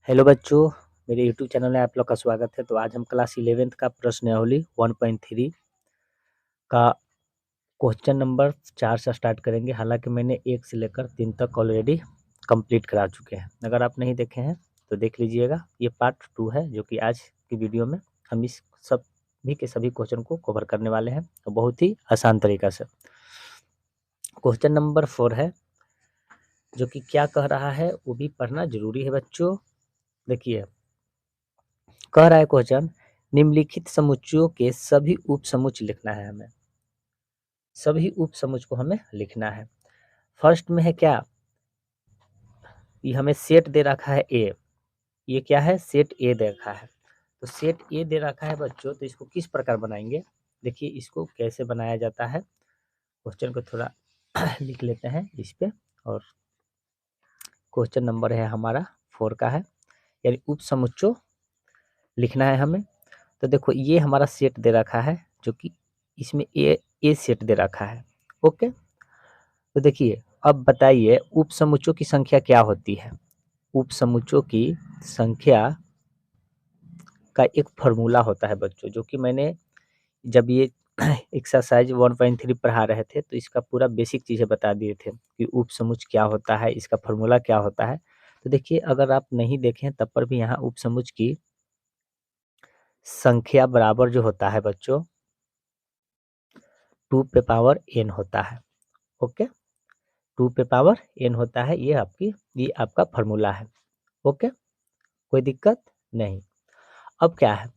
Hello बच्चों, मेरे YouTube channel में आप लोग का स्वागत है। तो आज हम क्लास 11th का प्रश्नावली 1.3 का क्वेश्चन नंबर 4 से स्टार्ट करेंगे। हालांकि मैंने 1 से लेकर 3 तक ऑलरेडी कंप्लीट करा चुके हैं। अगर आप नहीं देखे हैं तो देख लीजिएगा। ये पार्ट 2 है जो कि आज की वीडियो में हम इस सभी के सभी क्वेश्चन को कवर करने वाले हैं, तो बहुत ही आसान तरीका से। क्वेश्चन नंबर 4 है जो कि क्या कह रहा है वो भी पढ़ना जरूरी है बच्चों। देखिए, कह रहा है क्वेश्चन, निम्नलिखित समुच्चयों के सभी उप समुच्चय लिखना है। हमें सभी उप समुच्चय को हमें लिखना है। फर्स्ट में है क्या, ये हमें सेट दे रखा है ए। ये क्या है, सेट ए दे रखा है। तो सेट ए दे रखा है बच्चों, तो इसको किस प्रकार बनाएंगे। देखिए इसको कैसे बनाया जाता है। क्वेश्चन को थोड़ा लिख लेते हैं इस पे। और क्वेश्चन नंबर है हमारा 4 का है, यानी उप समुच्चय लिखना है हमें। तो देखो ये हमारा सेट दे रखा है जो कि इसमें ए सेट दे रखा है। ओके, तो देखिए अब बताइए उप समुच्चयों की संख्या क्या होती है। उप समुच्चयों की संख्या का एक फॉर्मूला होता है बच्चों, जो कि मैंने जब ये एक्सरसाइज 1.3 पढ़ा रहे थे तो इसका पूरा बेसिक चीज़ें बता दिए थे कि उप समुच्चय क्या होता है, इसका फॉर्मूला क्या होता है। तो देखिए अगर आप नहीं देखें तब पर भी यहाँ उप समुच्चय की संख्या बराबर जो होता है बच्चों 2 पे पावर n होता है। ओके, 2 पे पावर n होता है। ये आपका फॉर्मूला है। ओके, कोई दिक्कत नहीं। अब क्या है,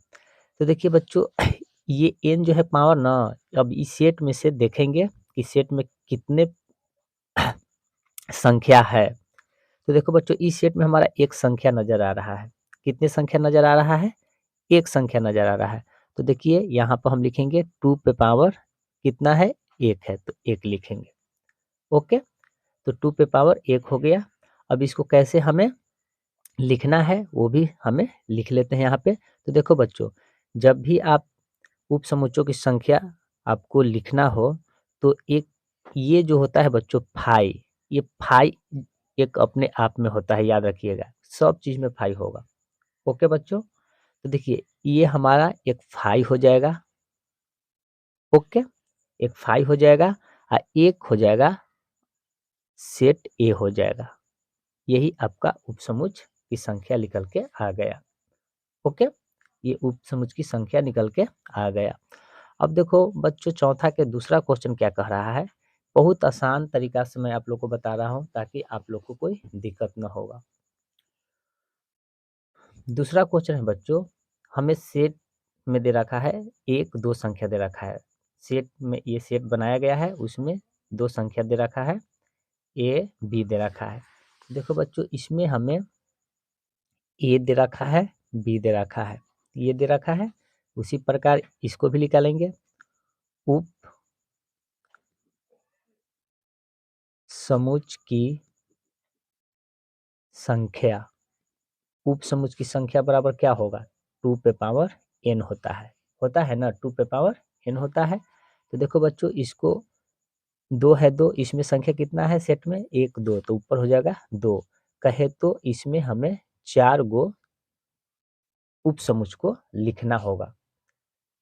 तो देखिए बच्चों ये n जो है पावर ना, अब इस सेट में से देखेंगे कि सेट में कितने संख्या है। तो देखो बच्चों इस सेट में हमारा एक संख्या नजर आ रहा है। कितने संख्या नजर आ रहा है, एक संख्या नजर आ रहा है। तो देखिए यहाँ पर हम लिखेंगे 2 पे पावर कितना है, एक है, तो एक लिखेंगे। ओके, तो 2 पे पावर एक हो गया। अब इसको कैसे हमें लिखना है वो भी हमें लिख लेते हैं यहाँ पे। तो देखो बच्चों, जब भी आप उप समुच्चयों की संख्या आपको लिखना हो तो एक ये जो होता है बच्चों फाई, ये फाई एक अपने आप में होता है, याद रखिएगा सब चीज में फाई होगा। ओके बच्चों, तो देखिए ये हमारा एक फाई हो जाएगा। ओके, एक फाई हो जाएगा और एक हो जाएगा सेट ए हो जाएगा। यही आपका उपसमुच्चय की संख्या निकल के आ गया। ओके, ये उपसमुच्चय की संख्या निकल के आ गया। अब देखो बच्चों चौथा के दूसरा क्वेश्चन क्या कह रहा है। बहुत आसान तरीका से मैं आप लोग को बता रहा हूँ ताकि आप लोग को कोई दिक्कत न होगा। दूसरा क्वेश्चन है बच्चों, हमें सेट में दे रखा है एक दो संख्या दे रखा है। सेट में ये सेट बनाया गया है, उसमें दो संख्या दे रखा है, ए बी दे रखा है। देखो बच्चों इसमें हमें ए दे रखा है, बी दे रखा है, ये दे रखा है। उसी प्रकार इसको भी निकालेंगे। उप समुच्चय की संख्या, उप समुच्चय की संख्या बराबर क्या होगा, 2 पे पावर n होता है ना, 2 पे पावर n होता है। तो देखो बच्चों इसको दो है, दो इसमें संख्या कितना है सेट में, एक दो, तो ऊपर हो जाएगा दो। कहे तो इसमें हमें 4 गो उप समुच्चय को लिखना होगा।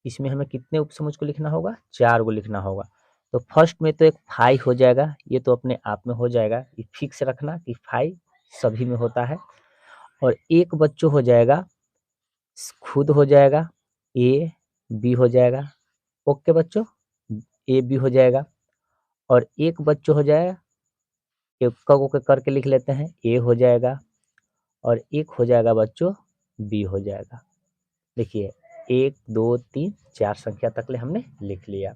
इसमें हमें कितने उप समुच्चय को लिखना होगा, 4 गो लिखना होगा। तो फर्स्ट में तो एक फाई हो जाएगा, ये तो अपने आप में हो जाएगा, ये फिक्स रखना कि फाई सभी में होता है। और एक बच्चों हो जाएगा, खुद हो जाएगा, ए बी हो जाएगा। ओके बच्चों, ए बी हो जाएगा। और एक बच्चों हो जाएगा, एक को करके लिख लेते हैं, ए हो जाएगा। और एक हो जाएगा बच्चों बी हो जाएगा। देखिए 1 2 3 4 संख्या तक ले हमने लिख लिया।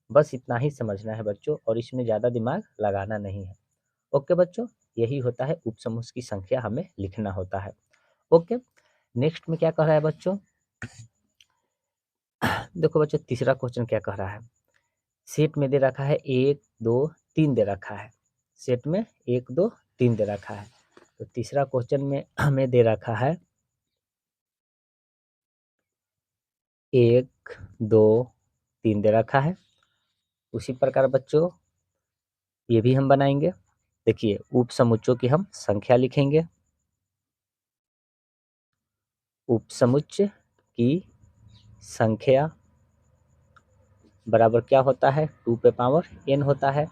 बस इतना ही समझना है बच्चों, और इसमें ज़्यादा दिमाग लगाना नहीं है। ओके बच्चों, यही होता है उपसमुच्चय की संख्या हमें लिखना होता है। ओके, नेक्स्ट में क्या कह रहा है बच्चों, देखो बच्चों तीसरा क्वेश्चन क्या कह रहा है। सेट में दे रखा है 1 2 3 दे रखा है। सेट में 1 2 3 दे रखा है। तो तीसरा क्वेश्चन में हमें दे रखा है 1 2 3 दे रखा है। उसी प्रकार बच्चों ये भी हम बनाएंगे। देखिए उप समुच्चयों की हम संख्या लिखेंगे। उपसमुच्चय की संख्या बराबर क्या होता है, 2 पे पावर n होता है।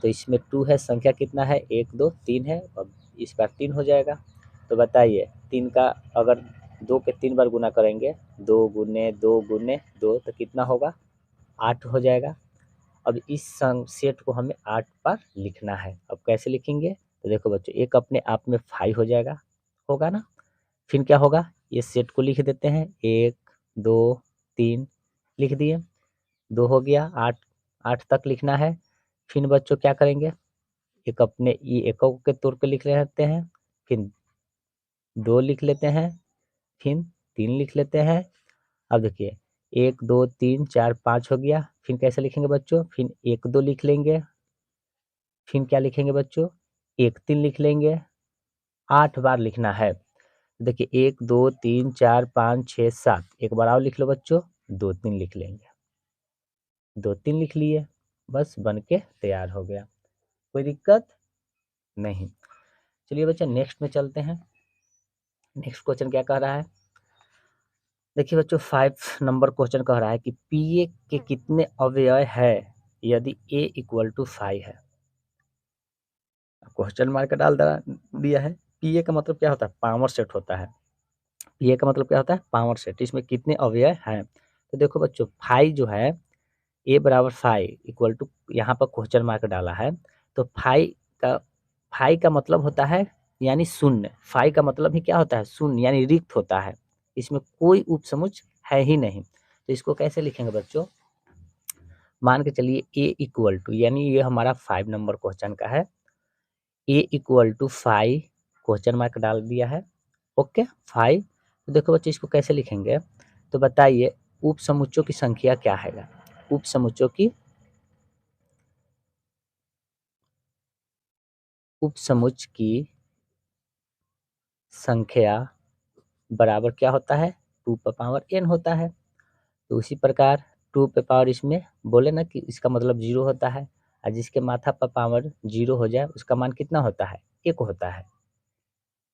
तो इसमें 2 है, संख्या कितना है, 1 2 3 है, अब इस बार 3 हो जाएगा। तो बताइए 3 का अगर 2 के 3 बार गुना करेंगे, 2 गुने 2 गुने 2 तो कितना होगा, 8 हो जाएगा। अब इस सेट को हमें 8 बार लिखना है। अब कैसे लिखेंगे, तो देखो बच्चों, एक अपने आप में 5 हो जाएगा, होगा ना। फिर क्या होगा, ये सेट को लिख देते हैं, 1 2 3 लिख दिए, 2 हो गया, 8 8 तक लिखना है। फिर बच्चों क्या करेंगे, एक अपने ये एकक के तौर पे लिख लेते हैं, फिर 2 लिख लेते हैं, फिर 3 लिख लेते हैं। अब देखिए 1 2 3 4 5 हो गया। फिर कैसे लिखेंगे बच्चों, फिर 1 2 लिख लेंगे, फिर क्या लिखेंगे बच्चों, 1 3 लिख लेंगे। 8 बार लिखना है। देखिए 1 2 3 4 5 6 7, एक बार और लिख लो बच्चों, 2 3 लिख लेंगे, 2 3 लिख लिए, बस बन के तैयार हो गया, कोई दिक्कत नहीं। चलिए बच्चा नेक्स्ट में चलते हैं। नेक्स्ट क्वेश्चन क्या कह रहा है, देखिए बच्चों 5 नंबर क्वेश्चन कह रहा है कि पीए के कितने अवयव है यदि ए इक्वल टू 5 है। क्वेश्चन मार्क डाल दिया है। पीए का मतलब क्या होता है, पावर सेट होता है। पीए का मतलब क्या होता है, पावर सेट। इसमें कितने अवयव हैं, तो देखो बच्चों 5 जो है, ए बराबर 5 इक्वल टू, यहाँ पर क्वेश्चन मार्क डाला है, तो 5 का मतलब होता है यानी शून्य। 5 का मतलब ही क्या होता है, शून्य, यानी रिक्त होता है, इसमें कोई उपसमुच्चय है ही नहीं। तो इसको कैसे लिखेंगे बच्चों, मान के चलिए ए इक्वल टू, यानी ये हमारा 5 नंबर क्वेश्चन का है, ए इक्वल टू 5 क्वेश्चन मार्क डाल दिया है, ओके 5। तो देखो बच्चों इसको कैसे लिखेंगे, तो बताइए उपसमुच्चयों की संख्या क्या है, उपसमुच्चयों की उपसमुच्चय की संख्या बराबर क्या होता है, 2 पे पावर n होता है। तो उसी प्रकार 2 पे पावर, इसमें बोले ना कि इसका मतलब 0 होता है, और जिसके माथा पर पावर 0 हो जाए उसका मान कितना होता है, 1 होता है।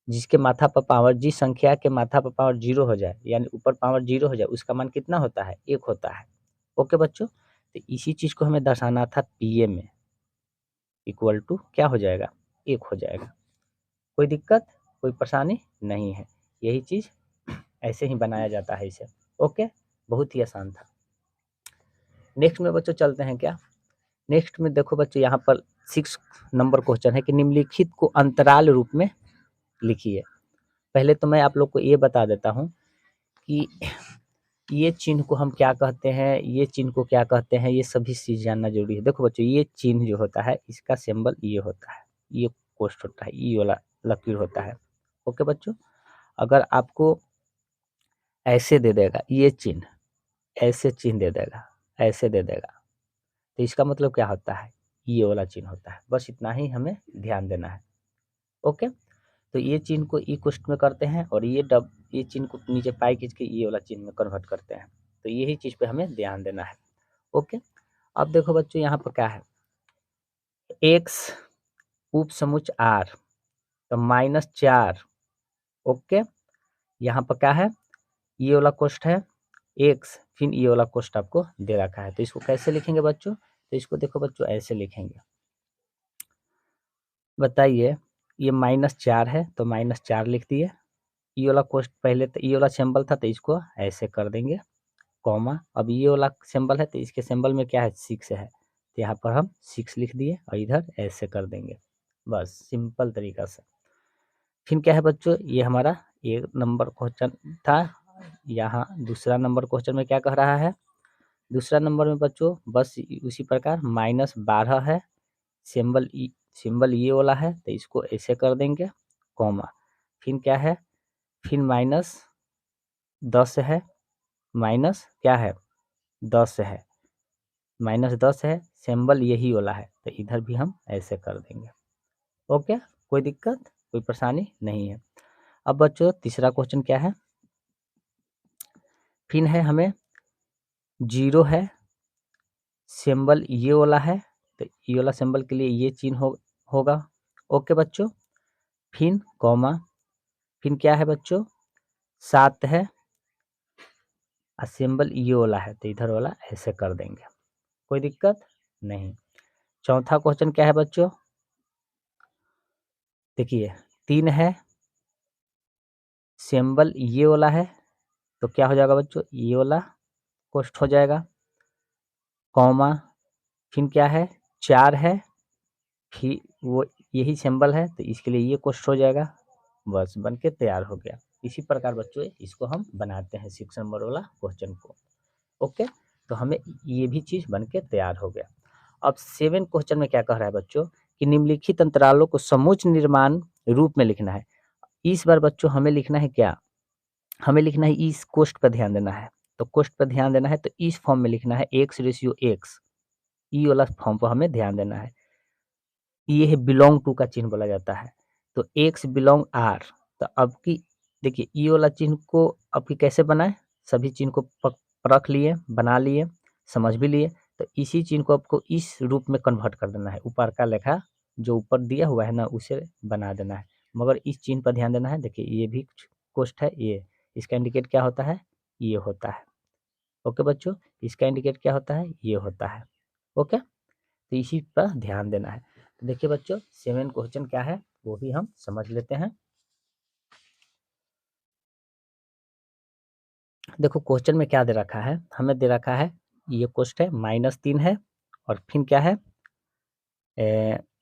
जिसके माथा पर पावर, जिस संख्या के माथा पर पावर 0 हो जाए, यानी ऊपर पावर 0 हो जाए, उसका मान कितना होता है, 1 होता है। ओके बच्चों, तो इसी चीज को हमें दर्शाना था, पीए में इक्वल टू क्या हो जाएगा, 1 हो जाएगा। कोई दिक्कत, कोई परेशानी नहीं है, यही चीज ऐसे ही बनाया जाता है इसे। ओके, बहुत ही आसान था। नेक्स्ट में बच्चों चलते हैं क्या, नेक्स्ट में देखो बच्चों यहाँ पर 6 नंबर क्वेश्चन है कि निम्नलिखित को अंतराल रूप में लिखिए। पहले तो मैं आप लोग को ये बता देता हूँ कि ये चिन्ह को हम क्या कहते हैं, ये चिन्ह को क्या कहते हैं, ये सभी चीज जानना जरूरी है। देखो बच्चों ये चिन्ह जो होता है, इसका सिंबल ये होता है, ये कोष्ठ होता है, ये वाला लकीर होता है। ओके बच्चों, अगर आपको ऐसे दे देगा ये चिन्ह, ऐसे चिन्ह दे देगा, ऐसे दे देगा, तो इसका मतलब क्या होता है, ये वाला चिन्ह होता है। बस इतना ही हमें ध्यान देना है। ओके, तो ये चिन्ह को ई कोष्ठ में करते हैं, और ये चिन्ह को नीचे पाई खींच के ये वाला चिन्ह में कन्वर्ट करते हैं। तो यही चीज पे हमें ध्यान देना है। ओके, अब देखो बच्चों यहाँ पर क्या है, एक्स उपसमुच्चय आर, तो -4। ओके, यहाँ पर क्या है, ये वाला कोष्ठ है एक्स, फिर ये वाला कोष्ठ आपको दे रखा है। तो इसको कैसे लिखेंगे बच्चों, तो इसको देखो बच्चों ऐसे लिखेंगे, बताइए ये -4 है, तो -4 लिख दिए। ये वाला कोष्ठ पहले तो ये वाला सिंबल था, तो इसको ऐसे कर देंगे कॉमा। अब ये वाला सिंबल है, तो इसके सिंबल में क्या है, 6 है, तो यहाँ पर हम 6 लिख दिए, और इधर ऐसे कर देंगे, बस सिंपल तरीका से। फिर क्या है बच्चों, ये हमारा 1 नंबर क्वेश्चन था। यहाँ दूसरा नंबर क्वेश्चन में क्या कह रहा है, दूसरा नंबर में बच्चों बस उसी प्रकार -12 है, सिंबल ये वाला है, तो इसको ऐसे कर देंगे कॉमा। फिर क्या है, फिर -10 है, माइनस क्या है, 10 है, -10 है, सिंबल यही वाला है, तो इधर भी हम ऐसे कर देंगे। ओके, कोई दिक्कत, कोई परेशानी नहीं है। अब बच्चों तीसरा क्वेश्चन क्या है, फिर है हमें 0 है, सिंबल ये वाला है, तो ये वाला सिंबल के लिए ये चिन्ह होगा। ओके बच्चों, फिर कॉमा, फिर क्या है बच्चों, 7 है, सिंबल ये वाला है तो इधर वाला ऐसे कर देंगे, कोई दिक्कत नहीं। चौथा क्वेश्चन क्या है बच्चों, देखिए 3 है, सिंबल ये वाला है तो क्या हो जाएगा बच्चों, ये वाला कोष्ठ हो जाएगा, कॉमा, फिर क्या है 4 है, फिर वो यही सिंबल है तो इसके लिए ये कोष्ठ हो जाएगा, बस बन के तैयार हो गया। इसी प्रकार बच्चों इसको हम बनाते हैं 6 नंबर वाला क्वेश्चन को। ओके, तो हमें ये भी चीज़ बन के तैयार हो गया। अब 7 क्वेश्चन में क्या कह रहा है बच्चों कि निम्नलिखित अंतरालों को समुच्च निर्माण रूप में लिखना है। इस बार बच्चों हमें लिखना है क्या, हमें लिखना है इस कोष्ठ पर ध्यान देना है, तो कोष्ठ पर ध्यान देना है तो इस फॉर्म में लिखना है x/x, ई वाला फॉर्म पर हमें ध्यान देना है। ये है बिलोंग टू का चिन्ह बोला जाता है, तो x बिलोंग r, तो अब की देखिए ई वाला चिन्ह को अब की कैसे बनाए, सभी चिन्ह को परख लिए, बना लिए, समझ भी लिए, तो इसी चिन्ह को आपको इस रूप में कन्वर्ट कर देना है, ऊपर का लेखा जो ऊपर दिया हुआ है ना उसे बना देना है, मगर इस चिन्ह पर ध्यान देना है। देखिए ये भी कोष्ठ है, ये इसका इंडिकेट क्या होता है, ये होता है। ओके बच्चों, इसका इंडिकेट क्या होता है, ये होता है। ओके, तो इसी पर ध्यान देना है। तो देखिए बच्चों 7 क्वेश्चन क्या है वो भी हम समझ लेते हैं। देखो क्वेश्चन में क्या दे रखा है, हमें दे रखा है ये कोष्ठ है -3 है और फिर क्या है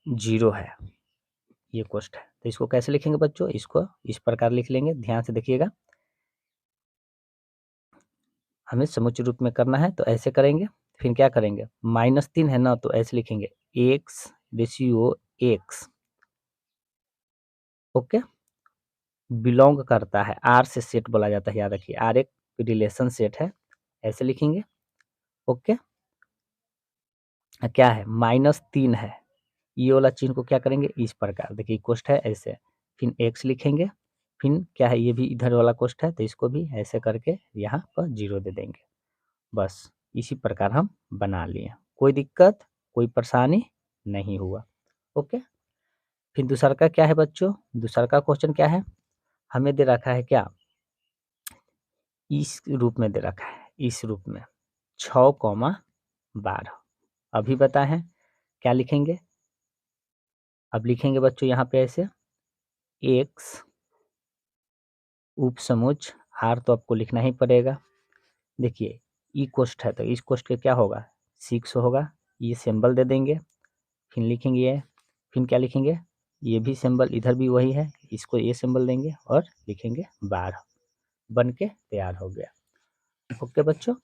0 है, ये कोष्ठ है। तो इसको कैसे लिखेंगे बच्चों, इसको इस प्रकार लिख लेंगे, ध्यान से देखिएगा, हमें समुच्चय रूप में करना है तो ऐसे करेंगे। फिर क्या करेंगे, -3 है ना तो ऐसे लिखेंगे x/x। ओके, बिलोंग करता है, आर से सेट बोला जाता है, याद रखिए आर एक रिलेशन सेट है, ऐसे लिखेंगे। ओके, क्या है -3 है, ये वाला चिन्ह को क्या करेंगे इस प्रकार, देखिए कोष्ठ है ऐसे, फिर x लिखेंगे, फिर क्या है ये भी इधर वाला कोष्ठ है तो इसको भी ऐसे करके यहाँ पर 0 दे देंगे, बस इसी प्रकार हम बना लिए, कोई दिक्कत कोई परेशानी नहीं हुआ। ओके, फिर दूसरा का क्या है बच्चों, दूसरा का क्वेश्चन क्या है, हमें दे रखा है क्या, इस रूप में दे रखा है, इस रूप में 6,12। अभी बताए हैं क्या लिखेंगे, अब लिखेंगे बच्चों यहाँ पे ऐसे x उपसमुच r तो आपको लिखना ही पड़ेगा। देखिए ई कोष्ठ है तो इस कोष्ठ का क्या होगा 6 होगा, ये सिंबल दे देंगे, फिर लिखेंगे ये, फिर क्या लिखेंगे, ये भी सिंबल इधर भी वही है, इसको ये सिंबल देंगे और लिखेंगे 12, बन के तैयार हो गया। ओके बच्चों,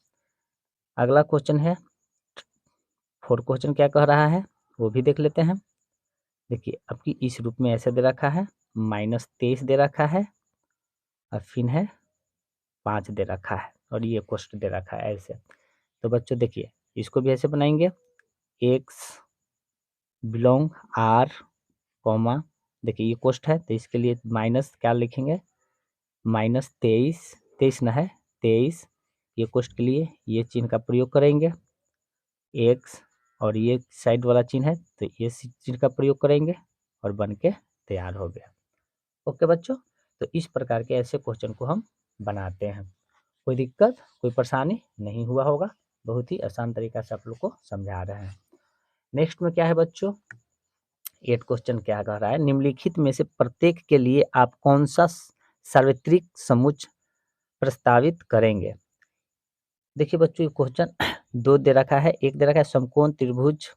अगला क्वेश्चन है 4 क्वेश्चन क्या कह रहा है वो भी देख लेते हैं। देखिए आपकी इस रूप में ऐसे दे रखा है, -23 दे रखा है और फिर है 5 दे रखा है और ये कोष्ठ दे रखा है ऐसे। तो बच्चों देखिए इसको भी ऐसे बनाएंगे, x बिलोंग r कॉमा, देखिए ये कोष्ठ है तो इसके लिए माइनस क्या लिखेंगे, -23, 23 ना है 23, ये कोष्ठ के लिए ये चिन्ह का प्रयोग करेंगे, x और ये साइड वाला चिन्ह है तो ये चिन्ह का प्रयोग करेंगे और बन के तैयार हो गया। ओके बच्चों, तो इस प्रकार के ऐसे क्वेश्चन को हम बनाते हैं, कोई दिक्कत कोई परेशानी नहीं हुआ होगा, बहुत ही आसान तरीका से आप लोग को समझा रहे हैं। नेक्स्ट में क्या है बच्चों, 8 क्वेश्चन क्या कह रहा है, निम्नलिखित में से प्रत्येक के लिए आप कौन सा सार्वत्रिक समुच्चय प्रस्तावित करेंगे। देखिए बच्चों ये क्वेश्चन 2 दे रखा है, एक दे रखा है समकोण त्रिभुज,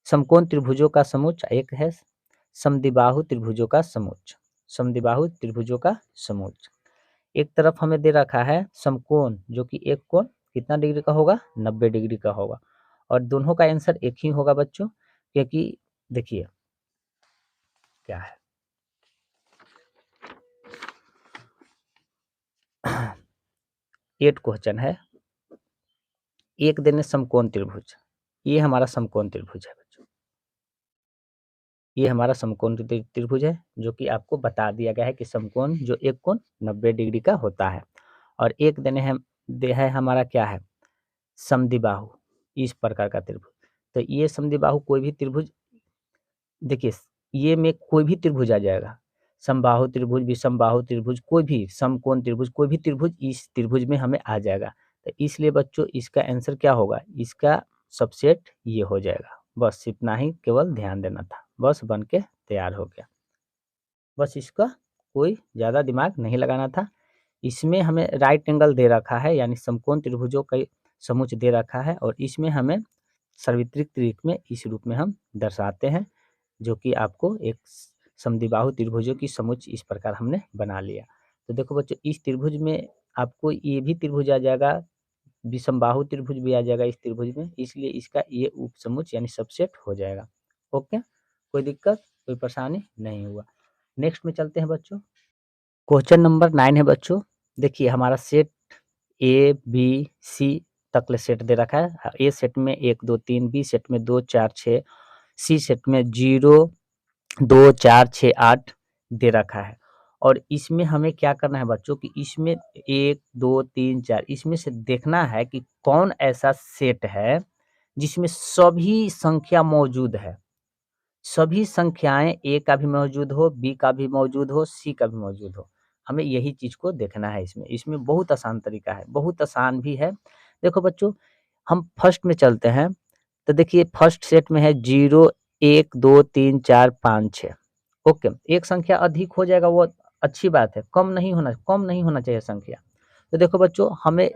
समकोण त्रिभुजों का समुच्चय, एक है समद्विबाहु त्रिभुजों का समुच्चय, समद्विबाहु त्रिभुजों का समुच्चय। एक तरफ हमें दे रखा है समकोण जो कि एक कोण कितना डिग्री का होगा 90 डिग्री का होगा, और दोनों का आंसर एक ही होगा बच्चों, क्योंकि देखिए क्या है 8 क्वेश्चन है, एक दिन समकोण त्रिभुज, ये हमारा समकोण त्रिभुज है बच्चों, ये हमारा समकोण त्रिभुज है जो कि आपको बता दिया गया है कि समकोण जो एक कोण 90 डिग्री का होता है, और एक दिन है दे है हमारा क्या है समद्विबाहु, इस प्रकार का त्रिभुज। तो ये समद्विबाहु कोई भी त्रिभुज, देखिए ये में कोई भी त्रिभुज आ जाएगा, समबाहु त्रिभुज, विषमबाहु त्रिभुज, कोई भी समकोण त्रिभुज, कोई भी त्रिभुज इस त्रिभुज में हमें आ जाएगा। तो इसलिए बच्चों इसका आंसर क्या होगा, इसका सबसेट ये हो जाएगा। बस इतना ही केवल ध्यान देना था, बस बन के तैयार हो गया। बस इसका कोई ज़्यादा दिमाग नहीं लगाना था। इसमें हमें राइट एंगल दे रखा है, यानी समकोण त्रिभुजों का समुच्च दे रखा है, और इसमें हमें सार्वत्रिक त्रिक में इस रूप में हम दर्शाते हैं, जो कि आपको एक समद्विबाहु त्रिभुजों की समुच्च इस प्रकार हमने बना लिया। तो देखो बच्चों, इस त्रिभुज में आपको ये भी त्रिभुज आ जाएगा, विषमबाहु त्रिभुज भी आ जाएगा इस त्रिभुज में, इसलिए इसका ये उपसमुच्च यानी सबसेट हो जाएगा। ओके, कोई दिक्कत, कोई परेशानी नहीं हुआ। नेक्स्ट में चलते हैं बच्चों। क्वेश्चन नंबर 9 है बच्चों। देखिए हमारा सेट ए बी सी तक सेट दे रखा है। ए सेट में 1 2 3, बी सेट में 2 4 6, सी सेट में 0 2 4 6 8 दे रखा है। और इसमें हमें क्या करना है बच्चों कि इसमें 1 2 3 4 इसमें से देखना है कि कौन ऐसा सेट है जिसमें सभी संख्या मौजूद है। सभी संख्याएं ए का भी मौजूद हो, बी का भी मौजूद हो, सी का भी मौजूद हो। हमें यही चीज़ को देखना है इसमें। इसमें बहुत आसान तरीका है, बहुत आसान भी है। देखो बच्चों, हम फर्स्ट में चलते हैं। तो देखिए फर्स्ट सेट में है 0 1 2 3 4 5 6। ओके, एक संख्या अधिक हो जाएगा वो अच्छी बात है, कम नहीं होना चाहिए संख्या। तो देखो बच्चों, हमें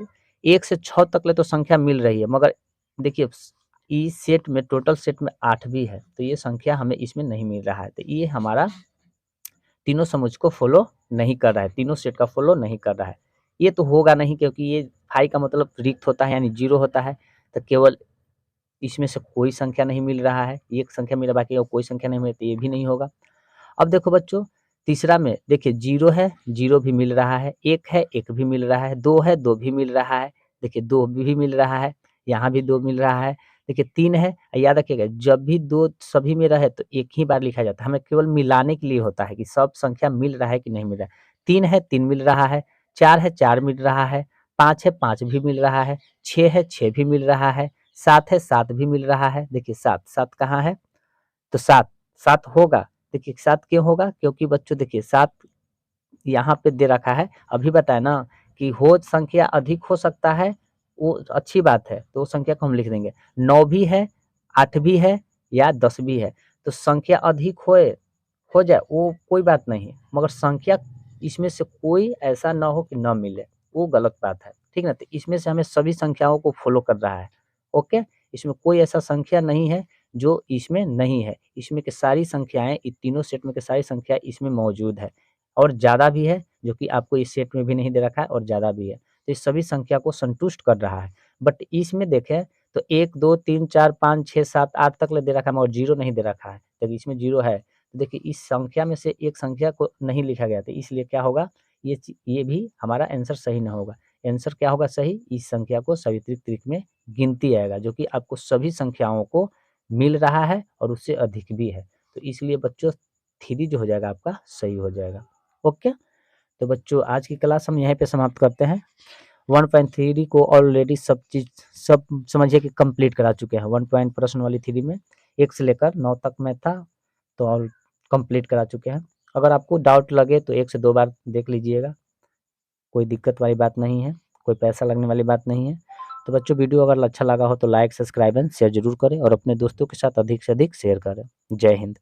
1 से 6 तक ले तो संख्या मिल रही है, मगर देखिए इस सेट में टोटल सेट में 8 भी है, तो ये संख्या हमें इसमें नहीं मिल रहा है। तो ये हमारा तीनों समुच्च को फॉलो नहीं कर रहा है, तीनों सेट का फॉलो नहीं कर रहा है। ये तो होगा नहीं, क्योंकि ये फाई का मतलब रिक्त होता है यानी 0 होता है। तो केवल इसमें से कोई संख्या नहीं मिल रहा है, एक संख्या मिला, बाकी और कोई संख्या नहीं मिली, तो ये भी नहीं होगा। अब देखो बच्चों, तीसरा में देखिए 0 है, 0 भी मिल रहा है, 1 है, 1 भी मिल रहा है, 2 है, 2 भी मिल रहा है, देखिए 2 भी मिल रहा है, यहाँ भी 2 मिल रहा है, देखिए 3 है। याद रखिएगा, जब भी 2 सभी में रहे तो एक ही बार लिखा जाता है, हमें केवल मिलाने के लिए होता है कि सब संख्या मिल रहा है कि नहीं मिल रहा है। 3 है, 3 मिल रहा है, 4 है, 4 मिल रहा है, 5 है, 5 भी मिल रहा है, 6 है, 6 भी मिल रहा है, 7 है, 7 भी मिल रहा है। देखिए 7 7 कहाँ है, तो 7 7 होगा। देखिए 7 क्यों होगा, क्योंकि बच्चों देखिए 7 यहाँ पे दे रखा है, अभी बताया ना कि हो संख्या अधिक हो सकता है, वो अच्छी बात है, तो उस संख्या को हम लिख देंगे। 9 भी है, 8 भी है, या 10 भी है, तो संख्या अधिक हो जाए वो कोई बात नहीं, मगर संख्या इसमें से कोई ऐसा ना हो कि ना मिले, वो गलत बात है, ठीक ना। तो इसमें से हमें सभी संख्याओं को फॉलो कर रहा है। ओके, इसमें कोई ऐसा संख्या नहीं है जो इसमें नहीं है, इसमें के सारी संख्याएं, इन तीनों सेट में के सारी संख्या इसमें मौजूद है, और ज़्यादा भी है, जो कि आपको इस सेट में भी नहीं दे रखा है, और ज़्यादा भी है। तो इस सभी संख्या को संतुष्ट कर रहा है। बट इसमें देखें तो 1 2 3 4 5 6 7 8 तक ले दे रखा है, मगर 0 नहीं दे रखा है, तो इसमें 0 है। तो देखिए इस संख्या में से एक संख्या को नहीं लिखा गया, तो इसलिए क्या होगा, ये भी हमारा आंसर सही ना होगा। आंसर क्या होगा सही, इस संख्या को सार्वत्रिक त्रिक में गिनती आएगा, जो कि आपको सभी संख्याओं को मिल रहा है और उससे अधिक भी है। तो इसलिए बच्चों 3 जो हो जाएगा आपका सही हो जाएगा। ओके, तो बच्चों आज की क्लास हम यहीं पे समाप्त करते हैं। 1.3 को ऑलरेडी सब चीज़ सब समझिए कि कंप्लीट करा चुके हैं। 1 पॉइंट प्रश्न वाली 3 में 1 से लेकर 9 तक में था, तो ऑल कंप्लीट करा चुके हैं। अगर आपको डाउट लगे तो 1 से 2 बार देख लीजिएगा, कोई दिक्कत वाली बात नहीं है, कोई पैसा लगने वाली बात नहीं है। तो बच्चों वीडियो अगर अच्छा लगा हो तो लाइक, सब्सक्राइब एंड शेयर ज़रूर करें, और अपने दोस्तों के साथ अधिक से अधिक शेयर करें। जय हिंद।